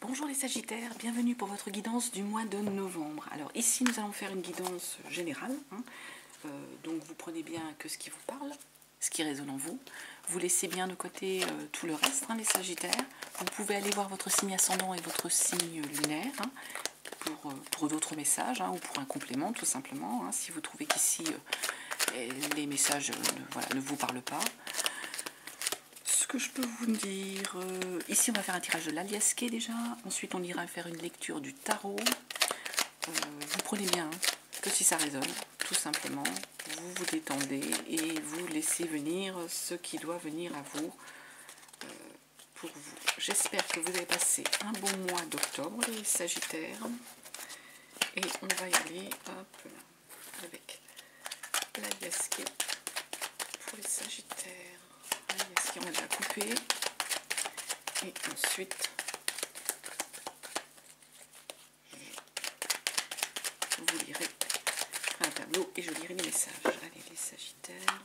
Bonjour les Sagittaires, bienvenue pour votre guidance du mois de novembre. Alors ici nous allons faire une guidance générale, donc vous prenez bien que ce qui vous parle, ce qui résonne en vous. Vous laissez bien de côté tout le reste, les Sagittaires. Vous pouvez aller voir votre signe ascendant et votre signe lunaire pour d'autres messages ou pour un complément tout simplement, si vous trouvez qu'ici les messages ne vous parlent pas. Ce que je peux vous dire, ici on va faire un tirage de l'aliasqué déjà, ensuite on ira faire une lecture du tarot. Vous prenez bien que si ça résonne, tout simplement, vous vous détendez et vous laissez venir ce qui doit venir à vous pour vous. J'espère que vous avez passé un bon mois d'octobre les Sagittaires et on va y aller hop, avec l'aliasqué pour les Sagittaires. On va déjà couper et ensuite vous lirez un tableau et je lirai les messages. Allez les Sagittaires,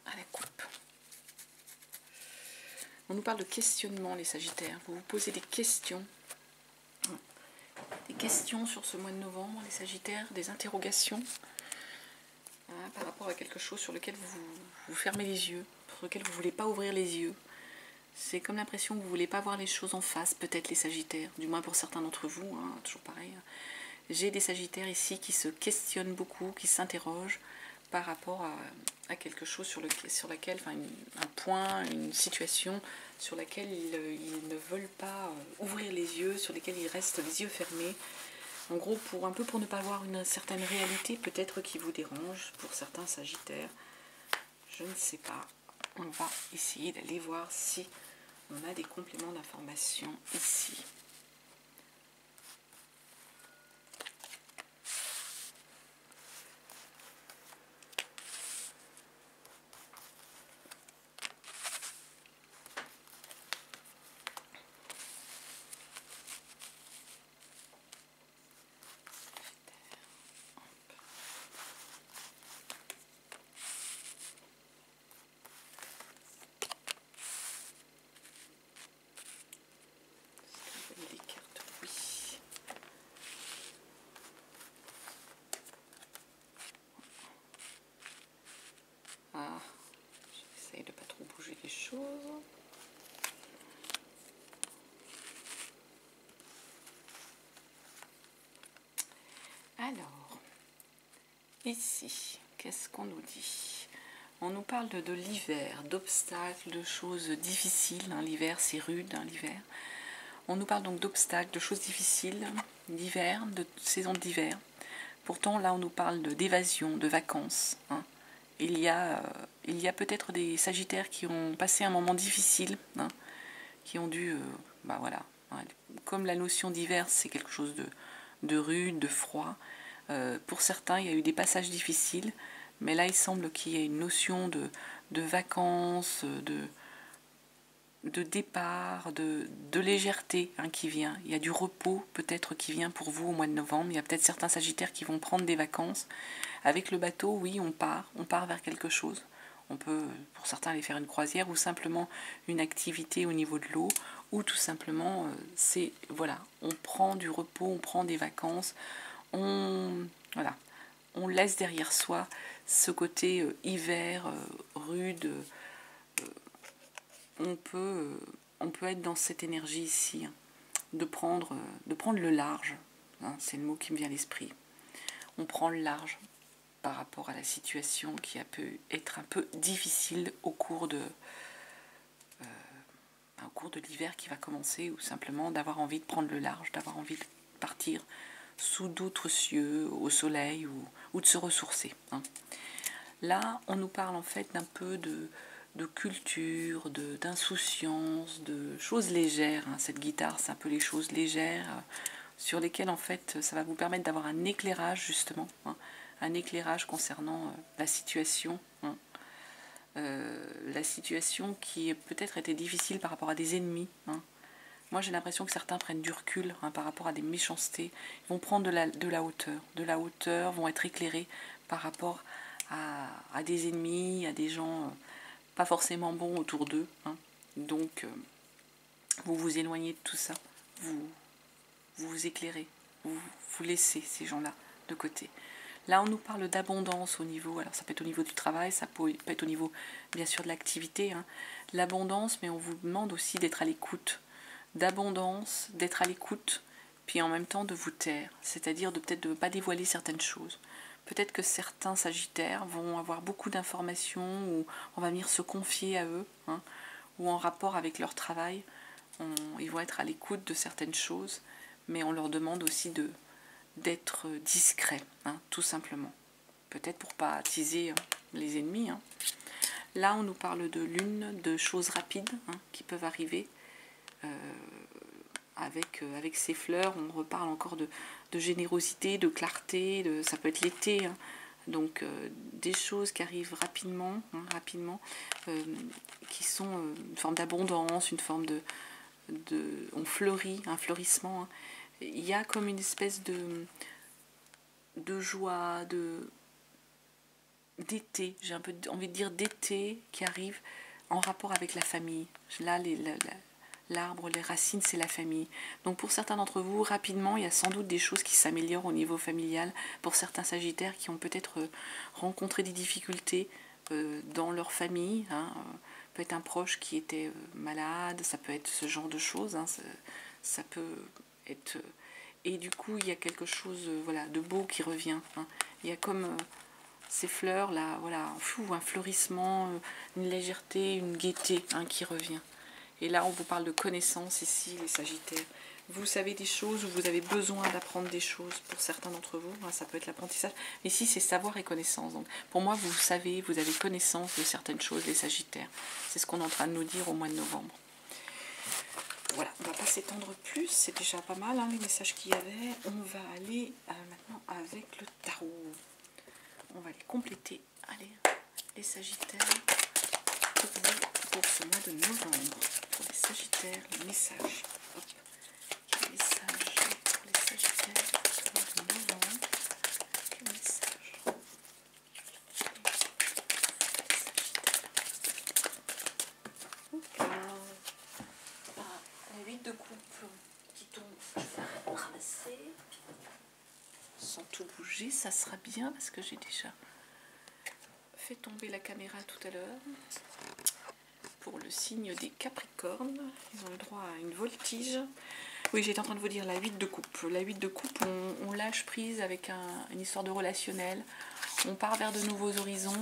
à la coupe. On nous parle de questionnement les Sagittaires, vous vous posez des questions. Des questions sur ce mois de novembre, les Sagittaires, des interrogations par rapport à quelque chose sur lequel vous fermez les yeux, sur lequel vous ne voulez pas ouvrir les yeux. C'est comme l'impression que vous ne voulez pas voir les choses en face, peut-être les Sagittaires, du moins pour certains d'entre vous, toujours pareil. J'ai des Sagittaires ici qui se questionnent beaucoup, qui s'interrogent par rapport à quelque chose sur laquelle, un point, une situation sur laquelle ils ne veulent pas ouvrir les yeux, sur lesquels ils restent les yeux fermés. En gros, pour ne pas voir une certaine réalité, peut-être qui vous dérange, pour certains Sagittaires. Je ne sais pas. On va essayer d'aller voir si on a des compléments d'information ici. J'essaye de pas trop bouger les choses. Alors, ici, qu'est-ce qu'on nous dit? On nous parle de l'hiver, d'obstacles, de choses difficiles. L'hiver, c'est rude, l'hiver. On nous parle donc d'obstacles, de choses difficiles, d'hiver, de saison d'hiver. Pourtant, là, on nous parle d'évasion, de vacances. Il y a peut-être des Sagittaires qui ont passé un moment difficile, qui ont dû, comme la notion d'hiver, c'est quelque chose de rude, de froid. Pour certains, il y a eu des passages difficiles, mais là, il semble qu'il y ait une notion de vacances, de départ, de légèreté qui vient. Il y a du repos peut-être qui vient pour vous au mois de novembre. Il y a peut-être certains Sagittaires qui vont prendre des vacances. Avec le bateau, oui, on part vers quelque chose. On peut, pour certains, aller faire une croisière ou simplement une activité au niveau de l'eau, ou tout simplement, on prend du repos, on prend des vacances, on laisse derrière soi ce côté hiver, rude. On peut être dans cette énergie ici, de prendre le large, c'est le mot qui me vient à l'esprit. On prend le large par rapport à la situation qui a pu être un peu difficile au cours de l'hiver qui va commencer, ou simplement d'avoir envie de prendre le large, d'avoir envie de partir sous d'autres cieux, au soleil, ou de se ressourcer. Là, on nous parle en fait d'un peu de culture, d'insouciance, de choses légères. Cette guitare, c'est un peu les choses légères sur lesquelles en fait ça va vous permettre d'avoir un éclairage justement, un éclairage concernant la situation. La situation qui peut-être était difficile par rapport à des ennemis, Moi, j'ai l'impression que certains prennent du recul par rapport à des méchancetés. Ils vont prendre de la hauteur, vont être éclairés par rapport à des ennemis, à des gens pas forcément bons autour d'eux. Donc, vous vous éloignez de tout ça, vous vous éclairez, vous laissez ces gens-là de côté. Là, on nous parle d'abondance au niveau, alors ça peut être au niveau du travail, ça peut être au niveau, bien sûr, de l'activité, l'abondance, mais on vous demande aussi d'être à l'écoute, d'abondance, d'être à l'écoute, puis en même temps de vous taire, c'est-à-dire de peut-être de ne pas dévoiler certaines choses. Peut-être que certains sagittaires vont avoir beaucoup d'informations, ou on va venir se confier à eux, ou en rapport avec leur travail, ils vont être à l'écoute de certaines choses, mais on leur demande aussi d'être discrets, tout simplement. Peut-être pour pas attiser les ennemis. Là, on nous parle de lune, de choses rapides qui peuvent arriver. Avec ces fleurs, on reparle encore de générosité, de clarté, ça peut être l'été. Donc des choses qui arrivent rapidement, qui sont une forme d'abondance, une forme on fleurit, un fleurissement. Il y a comme une espèce de joie, d'été, j'ai un peu envie de dire d'été qui arrive en rapport avec la famille. Là, l'arbre, les racines, c'est la famille. Donc pour certains d'entre vous, rapidement, il y a sans doute des choses qui s'améliorent au niveau familial. Pour certains sagittaires qui ont peut-être rencontré des difficultés dans leur famille, peut être un proche qui était malade, ça peut être ce genre de choses, ça peut être... Et du coup, il y a quelque chose de beau qui revient. Il y a comme ces fleurs là, un fleurissement, une légèreté, une gaieté qui revient. Et là, on vous parle de connaissances ici, les sagittaires. Vous savez des choses ou vous avez besoin d'apprendre des choses pour certains d'entre vous. Ça peut être l'apprentissage. Mais ici, c'est savoir et connaissance. Donc, pour moi, vous savez, vous avez connaissance de certaines choses, les sagittaires. C'est ce qu'on est en train de nous dire au mois de novembre. Voilà, on ne va pas s'étendre plus. C'est déjà pas mal, les messages qu'il y avait. On va aller maintenant avec le tarot. On va les compléter. Allez, les sagittaires. Pour ce mois de novembre, pour les sagittaires, les messages. Hop. Les messages pour les sagittaires, pour le mois de novembre. Les messages. La 8 de coupe qui tombe, je vais ramasser. Sans tout bouger, ça sera bien parce que j'ai déjà fait tomber la caméra tout à l'heure. Pour le signe des Capricornes, ils ont le droit à une voltige. Oui, j'étais en train de vous dire la 8 de coupe. La 8 de coupe, on lâche prise avec une histoire de relationnel. On part vers de nouveaux horizons.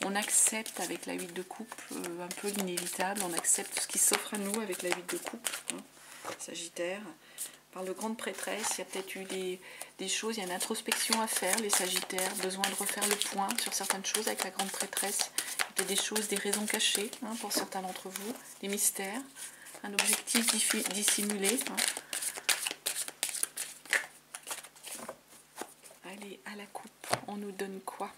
On accepte avec la 8 de coupe un peu l'inévitable. On accepte ce qui s'offre à nous avec la 8 de coupe. Sagittaire. Par le grande prêtresse, il y a peut-être eu des choses, il y a une introspection à faire, les sagittaires, besoin de refaire le point sur certaines choses avec la grande prêtresse. Il y a peut-être des choses, des raisons cachées pour certains d'entre vous, des mystères, un objectif dissimulé. Allez, à la coupe, on nous donne quoi?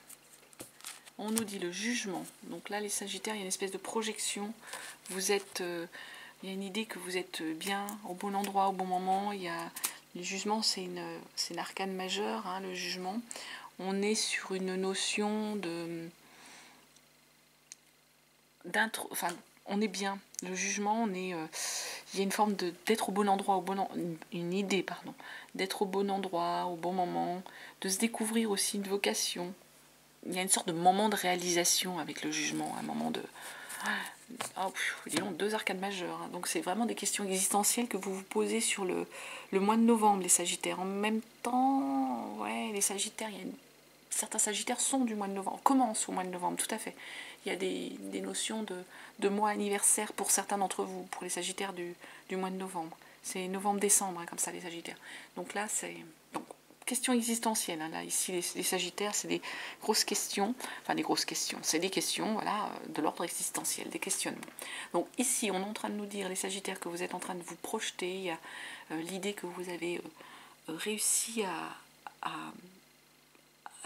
On nous dit le jugement. Donc là, les sagittaires, il y a une espèce de projection. Vous êtes... il y a une idée que vous êtes bien, au bon endroit, au bon moment. Le jugement, c'est une arcane majeure, le jugement. On est sur une notion on est bien. Le jugement, il y a une forme d'être au bon endroit, une idée, pardon, d'être au bon endroit, au bon moment, de se découvrir aussi une vocation. Il y a une sorte de moment de réalisation avec le jugement, un moment de... disons, 2 arcades majeures. Donc c'est vraiment des questions existentielles que vous vous posez sur le mois de novembre, les sagittaires. En même temps, les sagittaires, certains sagittaires sont du mois de novembre, commencent au mois de novembre, tout à fait. Il y a des notions de mois anniversaire pour certains d'entre vous, pour les sagittaires du mois de novembre. C'est novembre-décembre, comme ça, les sagittaires. Donc là, c'est... Question existentielle, là ici les sagittaires, c'est des grosses questions, c'est des questions de l'ordre existentiel, des questionnements. Donc ici on est en train de nous dire, les sagittaires, que vous êtes en train de vous projeter, il y a l'idée que vous avez réussi à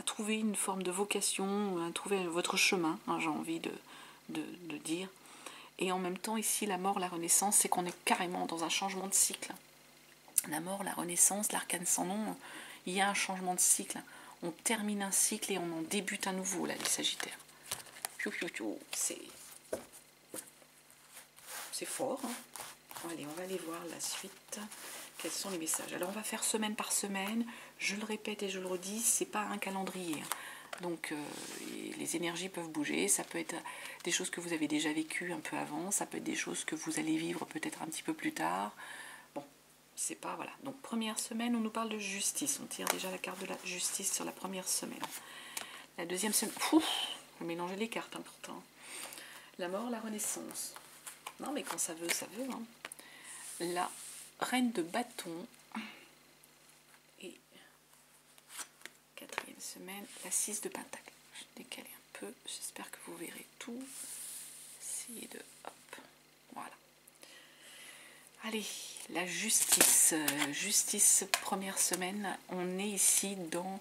trouver une forme de vocation, à trouver votre chemin, j'ai envie de dire, Et en même temps, ici, la mort, la renaissance, c'est qu'on est carrément dans un changement de cycle. La mort, la renaissance, l'arcane sans nom, il y a un changement de cycle. On termine un cycle et on en débute un nouveau, là, les Sagittaires. C'est fort. Hein. Allez, on va aller voir la suite. Quels sont les messages? Alors, on va faire semaine par semaine. Je le répète et je le redis, c'est pas un calendrier. Donc, les énergies peuvent bouger. Ça peut être des choses que vous avez déjà vécues un peu avant. Ça peut être des choses que vous allez vivre peut-être un petit peu plus tard. Bon, c'est pas... Voilà. Donc, première semaine, on nous parle de justice. On tire déjà la carte de la justice sur la première semaine. La deuxième semaine... Ouf, on mélanger les cartes, hein, pourtant. La mort, la renaissance. Non, mais quand ça veut, ça veut. Hein. La reine de bâton. Et quatrième semaine, la 6 de pentacle. Je vais décaler un peu. J'espère que vous verrez tout. Essayez de... Hop. Voilà. Allez, la justice. Justice, première semaine. On est ici dans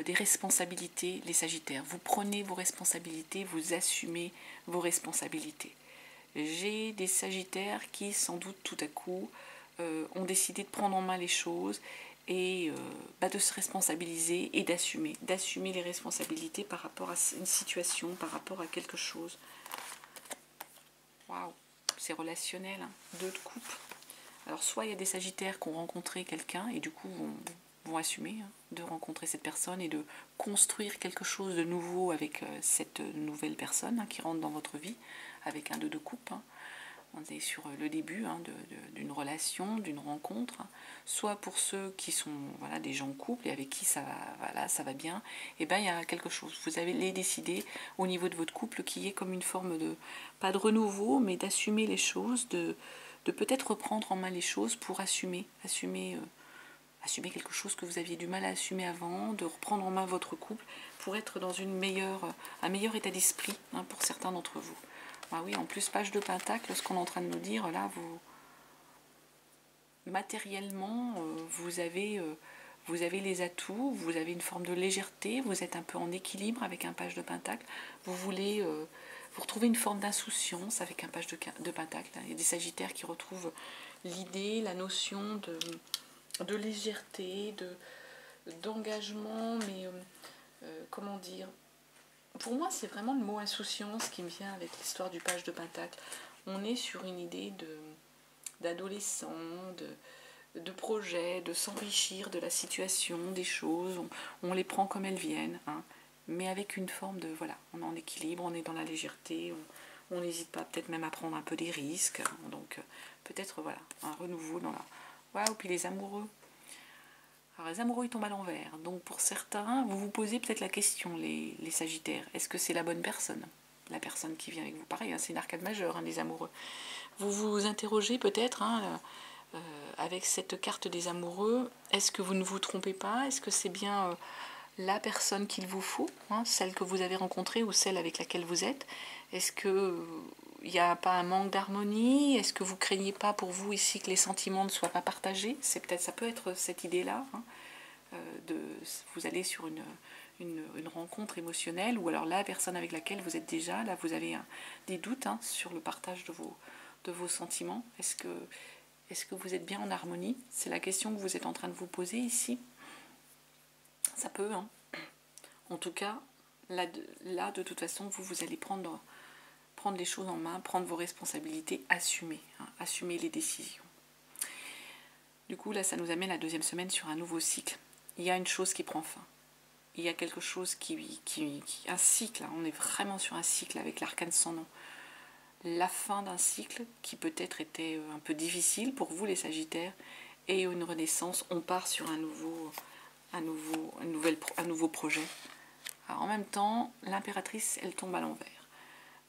des responsabilités, les Sagittaires. Vous prenez vos responsabilités, vous assumez vos responsabilités. J'ai des Sagittaires qui, sans doute, tout à coup, ont décidé de prendre en main les choses et de se responsabiliser et d'assumer les responsabilités par rapport à une situation, par rapport à quelque chose. Waouh, c'est relationnel, hein. Deux de coupe. Alors, soit il y a des Sagittaires qui ont rencontré quelqu'un et du coup vont assumer de rencontrer cette personne et de construire quelque chose de nouveau avec cette nouvelle personne qui rentre dans votre vie, avec un 2 de coupe. On est sur le début d'une relation, d'une rencontre. Soit pour ceux qui sont des gens en couple et avec qui ça va bien, et il y a quelque chose. Vous avez décidé au niveau de votre couple qui est comme une forme de, pas de renouveau, mais d'assumer les choses, de peut-être reprendre en main les choses pour assumer quelque chose que vous aviez du mal à assumer avant, de reprendre en main votre couple pour être dans un meilleur état d'esprit pour certains d'entre vous. Ah oui, en plus, page de pentacle, ce qu'on est en train de nous dire, là, matériellement, vous avez les atouts, vous avez une forme de légèreté, vous êtes un peu en équilibre avec un page de pentacle, vous voulez... vous retrouvez une forme d'insouciance avec un page de pentacle. Il y a des Sagittaires qui retrouvent l'idée, la notion de légèreté, d'engagement, mais comment dire, pour moi c'est vraiment le mot insouciance qui me vient avec l'histoire du page de pentacle. On est sur une idée d'adolescent, de projet, de s'enrichir de la situation, des choses, on les prend comme elles viennent, mais avec une forme de, on est en équilibre, on est dans la légèreté, on n'hésite pas peut-être même à prendre un peu des risques, donc peut-être un renouveau dans la... Waouh, puis les amoureux. Alors les amoureux ils tombent à l'envers, donc pour certains, vous vous posez peut-être la question, les Sagittaires, est-ce que c'est la bonne personne? La personne qui vient avec vous, pareil, c'est une arcade majeure, les amoureux. Vous vous interrogez peut-être, avec cette carte des amoureux, est-ce que vous ne vous trompez pas? Est-ce que c'est bien la personne qu'il vous faut, celle que vous avez rencontrée ou celle avec laquelle vous êtes? Est-ce que il n'y a pas un manque d'harmonie? Est-ce que vous craignez pas pour vous ici que les sentiments ne soient pas partagés? Ça peut être cette idée-là, vous allez sur une rencontre émotionnelle, ou alors la personne avec laquelle vous êtes déjà, là vous avez des doutes sur le partage de vos sentiments. Est-ce que vous êtes bien en harmonie? C'est la question que vous êtes en train de vous poser ici. Ça peut, En tout cas, là de toute façon, vous allez prendre les choses en main, prendre vos responsabilités, assumer les décisions. Du coup, là, ça nous amène la deuxième semaine sur un nouveau cycle. Il y a une chose qui prend fin. Il y a quelque chose un cycle, on est vraiment sur un cycle avec l'arcane sans nom. La fin d'un cycle qui peut-être était un peu difficile pour vous les Sagittaires, et une renaissance, on part sur un nouveau projet. Alors, en même temps, l'impératrice, elle tombe à l'envers.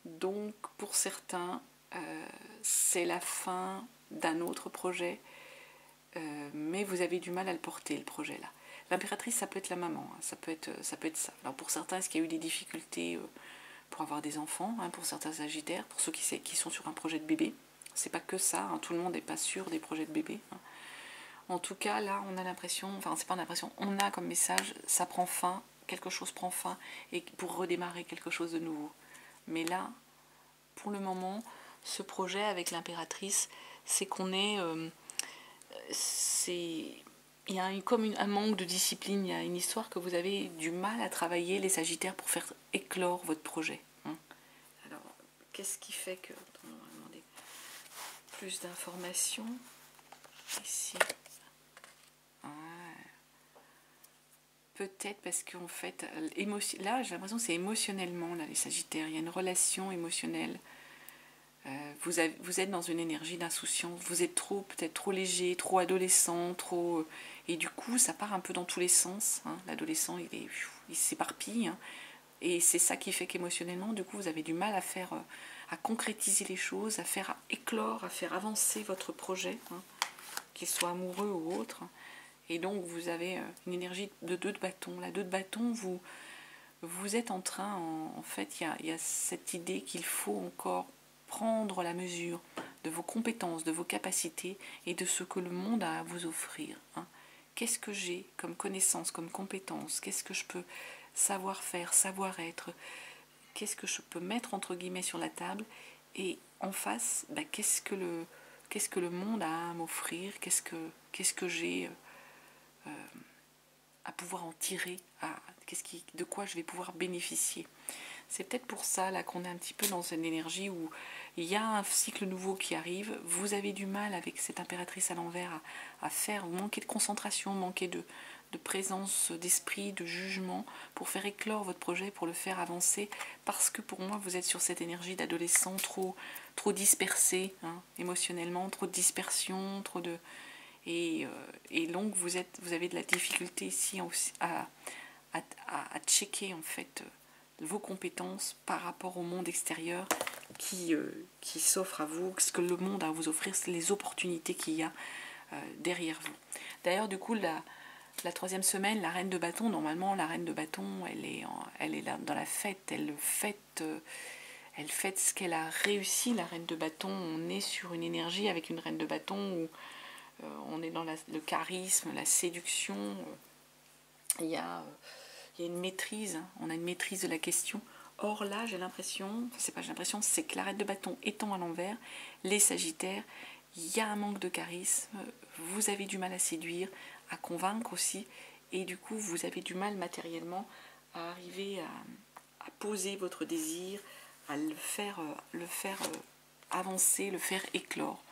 Donc pour certains, c'est la fin d'un autre projet, mais vous avez du mal à le porter, le projet là. L'impératrice, ça peut être la maman, ça peut être ça. Alors pour certains, est-ce qu'il y a eu des difficultés pour avoir des enfants, pour certains Sagittaires, pour ceux qui sont sur un projet de bébé? C'est pas que ça, tout le monde n'est pas sûr des projets de bébé. En tout cas, là, on a l'impression, c'est pas l'impression, on a comme message, ça prend fin, quelque chose prend fin, et pour redémarrer quelque chose de nouveau. Mais là, pour le moment, ce projet avec l'impératrice, c'est qu'on est... il y a comme un manque de discipline, il y a une histoire que vous avez du mal à travailler les Sagittaires pour faire éclore votre projet. Hein. Alors, qu'est-ce qui fait que... On va demander plus d'informations. Ici. Ouais. Peut-être parce qu'en fait, là j'ai l'impression que c'est émotionnellement, là, les Sagittaires, il y a une relation émotionnelle. Vous êtes dans une énergie d'insouciance, vous êtes peut-être trop léger, trop adolescent, trop... et du coup, ça part un peu dans tous les sens. Hein. L'adolescent, il s'éparpille. Hein. Et c'est ça qui fait qu'émotionnellement, du coup, vous avez du mal à concrétiser les choses, à faire éclore, à faire avancer votre projet, hein, qu'il soit amoureux ou autre. Et donc, vous avez une énergie de 2 de bâton. La 2 de bâton, vous êtes en train, en fait, il y a cette idée qu'il faut encore prendre la mesure de vos compétences, de vos capacités et de ce que le monde a à vous offrir. Hein. Qu'est-ce que j'ai comme connaissance, comme compétence? Qu'est-ce que je peux savoir faire, savoir être? Qu'est-ce que je peux mettre entre guillemets sur la table? Et en face, qu'est-ce que le monde a à m'offrir? Qu'est-ce que j'ai à pouvoir en tirer? De quoi je vais pouvoir bénéficier? C'est peut-être pour ça là qu'on est un petit peu dans une énergie où il y a un cycle nouveau qui arrive. Vous avez du mal avec cette impératrice à l'envers à faire, vous manquez de concentration, manquez de présence d'esprit, de jugement pour faire éclore votre projet, pour le faire avancer, parce que pour moi vous êtes sur cette énergie d'adolescent trop dispersé, hein, émotionnellement, trop de dispersion, trop de... Et donc vous avez de la difficulté ici à checker en fait vos compétences par rapport au monde extérieur qui s'offre à vous, ce que le monde a à vous offrir, c'est les opportunités qu'il y a derrière vous. D'ailleurs, du coup, la 3e semaine, la reine de bâton, normalement, la reine de bâton, elle est là dans la fête, elle fête ce qu'elle a réussi, la reine de bâton. On est sur une énergie avec une reine de bâton où on est dans le charisme, la séduction. Il y a une maîtrise, hein, on a une maîtrise de la question. Or là, j'ai l'impression, c'est que la reine de bâton étant à l'envers, les Sagittaires, il y a un manque de charisme, vous avez du mal à séduire, à convaincre aussi, et du coup, vous avez du mal matériellement à arriver à poser votre désir, à le faire avancer, le faire éclore.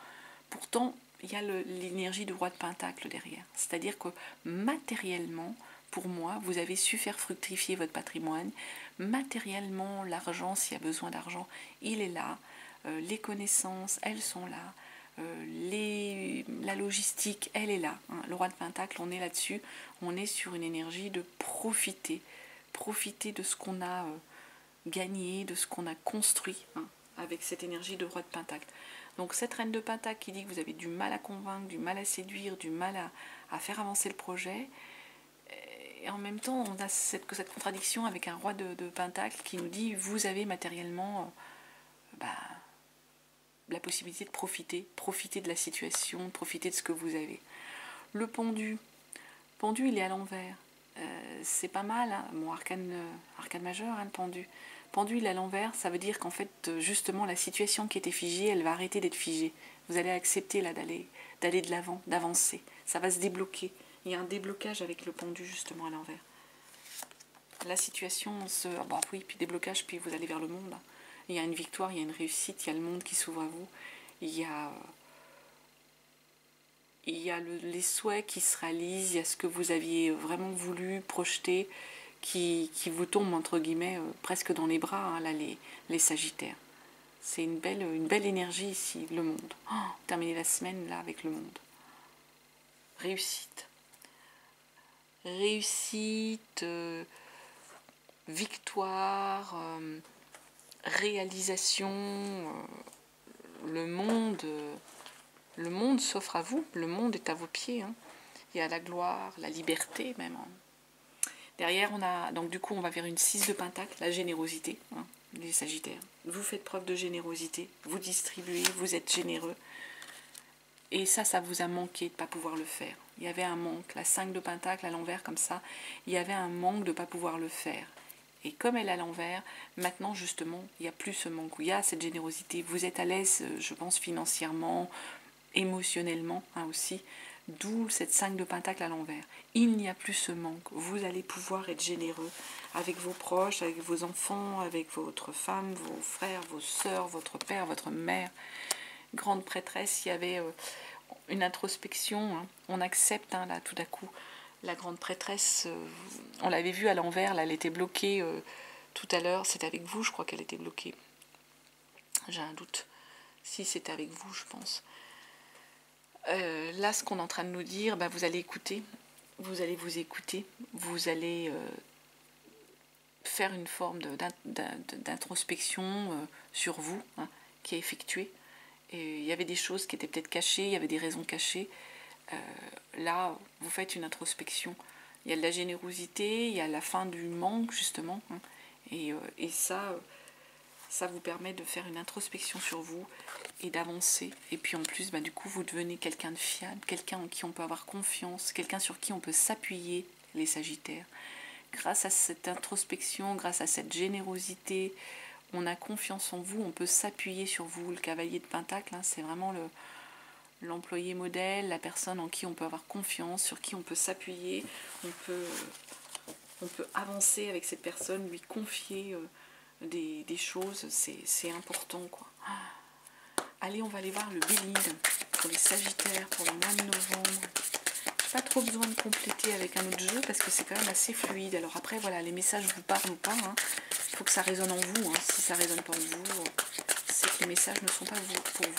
Pourtant, il y a l'énergie du roi de Pentacle derrière. C'est-à-dire que matériellement, pour moi, vous avez su faire fructifier votre patrimoine. Matériellement, l'argent, s'il y a besoin d'argent, il est là. Les connaissances, elles sont là. La logistique, elle est là. Hein. Le roi de Pentacle, on est là-dessus. On est sur une énergie de profiter. Profiter de ce qu'on a gagné, de ce qu'on a construit, hein, avec cette énergie de roi de Pentacle. Donc cette reine de Pentacle qui dit que vous avez du mal à convaincre, du mal à séduire, du mal à faire avancer le projet. Et en même temps, on a cette contradiction avec un roi de Pentacle qui nous dit vous avez matériellement la possibilité de profiter de la situation, profiter de ce que vous avez. Le pendu, il est à l'envers. C'est pas mal, hein. Bon, arcane majeur, hein, le pendu. Pendu, il est à l'envers, ça veut dire qu'en fait, justement, la situation qui était figée, elle va arrêter d'être figée. Vous allez accepter là d'aller de l'avant, d'avancer. Ça va se débloquer. Il y a un déblocage avec le pendu, justement, à l'envers. La situation oui, puis déblocage, puis vous allez vers le monde. Il y a une victoire, il y a une réussite, il y a le monde qui s'ouvre à vous. Il y a les souhaits qui se réalisent, il y a ce que vous aviez vraiment voulu projeter qui vous tombe entre guillemets presque dans les bras, hein, là, les Sagittaires. C'est une belle énergie ici, le monde. Terminer la semaine là avec le monde. Réussite. Réussite, victoire, réalisation. Le monde s'offre à vous, le monde est à vos pieds. Hein. Il y a la gloire, la liberté même. Hein. Derrière, donc du coup, on va vers une 6 de Pentacle, la générosité, hein, les Sagittaires. Vous faites preuve de générosité, vous distribuez, vous êtes généreux. Et ça vous a manqué de ne pas pouvoir le faire. Il y avait un manque, la 5 de Pentacle à l'envers comme ça, il y avait un manque de ne pas pouvoir le faire. Et comme elle est à l'envers, maintenant justement, il n'y a plus ce manque, il y a cette générosité. Vous êtes à l'aise, je pense, financièrement, émotionnellement aussi. D'où cette 5 de pentacle à l'envers. Il n'y a plus ce manque. Vous allez pouvoir être généreux avec vos proches, avec vos enfants, avec votre femme, vos frères, vos sœurs, votre père, votre mère. Grande prêtresse, il y avait une introspection. On accepte là tout à coup. La grande prêtresse, on l'avait vue à l'envers, là, elle était bloquée tout à l'heure. C'était avec vous, je crois qu'elle était bloquée. J'ai un doute. Si, c'était avec vous, je pense. Là, ce qu'on est en train de nous dire, vous allez écouter, vous allez vous écouter, vous allez faire une forme d'introspection sur vous, qui est effectuée. Et il y avait des choses qui étaient peut-être cachées, il y avait des raisons cachées. Là, vous faites une introspection. Il y a de la générosité, il y a la fin du manque, justement. Et ça vous permet de faire une introspection sur vous et d'avancer. Et puis en plus, du coup, vous devenez quelqu'un de fiable, quelqu'un en qui on peut avoir confiance, quelqu'un sur qui on peut s'appuyer, les Sagittaires. Grâce à cette introspection, grâce à cette générosité, on a confiance en vous, on peut s'appuyer sur vous. Le cavalier de Pentacle, c'est vraiment l'employé modèle, la personne en qui on peut avoir confiance, sur qui on peut s'appuyer, on peut avancer avec cette personne, lui confier des choses, c'est important, quoi. Allez, on va aller voir le Béline pour les Sagittaires pour le mois de novembre. J'ai pas trop besoin de compléter avec un autre jeu parce que c'est quand même assez fluide. Alors après, voilà, les messages vous parlent ou pas. Il faut que ça résonne en vous. Si ça résonne pas en vous, c'est que les messages ne sont pas pour vous.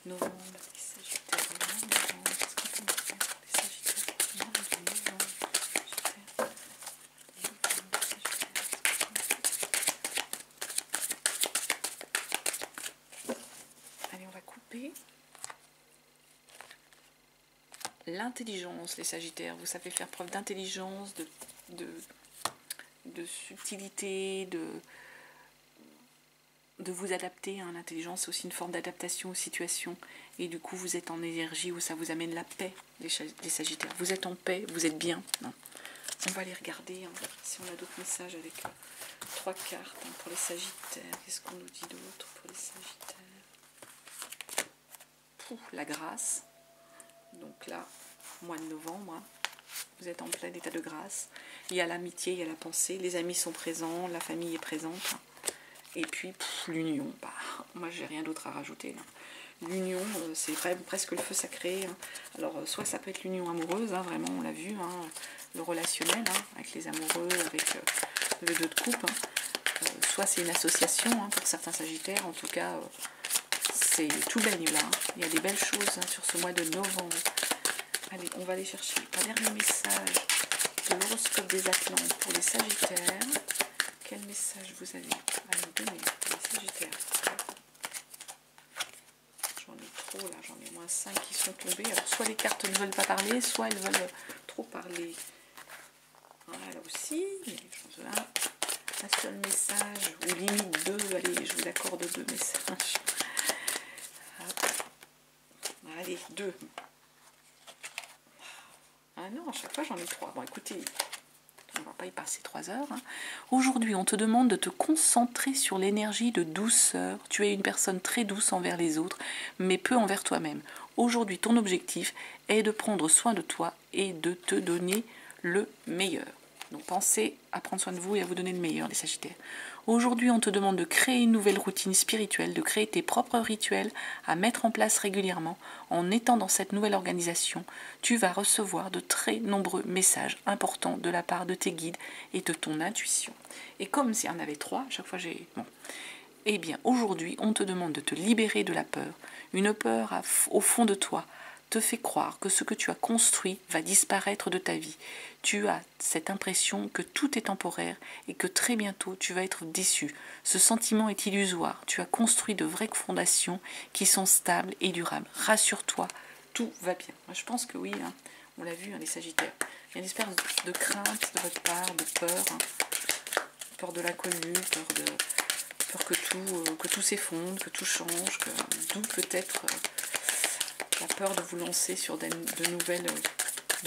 Novembre, les Sagittaires. Qu'est-ce qu'on peut dire pour les Sagittaires pour le mois de novembre? Allez, on va couper. L'intelligence, les Sagittaires, vous savez faire preuve d'intelligence, de subtilité, de vous adapter. L'intelligence, c'est aussi une forme d'adaptation aux situations. Et du coup, vous êtes en énergie où ça vous amène la paix, les Sagittaires. Vous êtes en paix, vous êtes bien. On va aller regarder si on a d'autres messages avec 3 cartes pour les Sagittaires. Qu'est-ce qu'on nous dit d'autre pour les Sagittaires? La grâce. Donc là, mois de novembre, vous êtes en plein état de grâce. Il y a l'amitié, il y a la pensée, les amis sont présents, la famille est présente. Et puis l'union, moi j'ai rien d'autre à rajouter. L'union, c'est presque le feu sacré. Alors soit ça peut être l'union amoureuse, vraiment on l'a vu, le relationnel, avec les amoureux, avec le 2 de coupe. Soit c'est une association pour certains Sagittaires, en tout cas c'est tout baigne là. Il y a des belles choses sur ce mois de novembre. Allez, on va aller chercher un dernier message de l'horoscope des Atlantes pour les Sagittaires. Quel message vous avez à nous donner pour les Sagittaires? J'en ai trop là, j'en ai moins 5 qui sont tombés. Alors soit les cartes ne veulent pas parler, soit elles veulent trop parler. Voilà, là aussi, un seul message, ou limite 2, allez, je vous accorde 2 messages. Allez, 2. Ah non, à chaque fois j'en ai 3. Bon, écoutez, on ne va pas y passer 3 heures. Aujourd'hui, on te demande de te concentrer sur l'énergie de douceur. Tu es une personne très douce envers les autres, mais peu envers toi-même. Aujourd'hui, ton objectif est de prendre soin de toi et de te donner le meilleur. Donc pensez à prendre soin de vous et à vous donner le meilleur, les Sagittaires. Aujourd'hui, on te demande de créer une nouvelle routine spirituelle, de créer tes propres rituels à mettre en place régulièrement. En étant dans cette nouvelle organisation, tu vas recevoir de très nombreux messages importants de la part de tes guides et de ton intuition. Et comme s'il y en avait 3, à chaque fois j'ai... Bon. Eh bien, aujourd'hui, on te demande de te libérer de la peur. Une peur au fond de toi te fait croire que ce que tu as construit va disparaître de ta vie. Tu as cette impression que tout est temporaire et que très bientôt tu vas être déçu. Ce sentiment est illusoire. Tu as construit de vraies fondations qui sont stables et durables. Rassure-toi, tout va bien. Moi, je pense que oui, on l'a vu, les Sagittaires. Il y a une espèce de crainte de votre part, de peur, peur de l'inconnu, peur que tout s'effondre, que tout change, d'où peut-être la peur de vous lancer sur de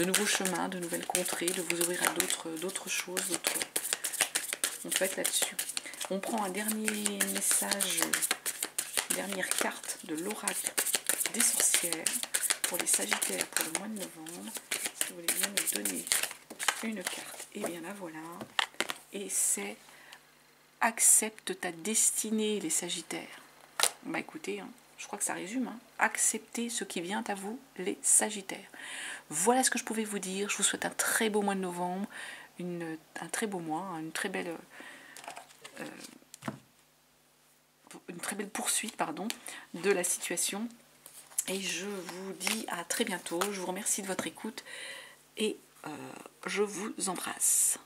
nouveaux chemins, de nouvelles contrées, de vous ouvrir à d'autres choses, On peut être là-dessus. On prend un dernier message, dernière carte de l'oracle des sorcières pour les Sagittaires pour le mois de novembre. Si vous voulez bien nous donner une carte, et bien la voilà. Et c'est accepte ta destinée, les Sagittaires. Bah écoutez, hein, je crois que ça résume. Hein. Acceptez ce qui vient à vous, les Sagittaires. Voilà ce que je pouvais vous dire. Je vous souhaite un très beau mois de novembre, un très beau mois, une très belle poursuite de la situation. Et je vous dis à très bientôt. Je vous remercie de votre écoute et je vous embrasse.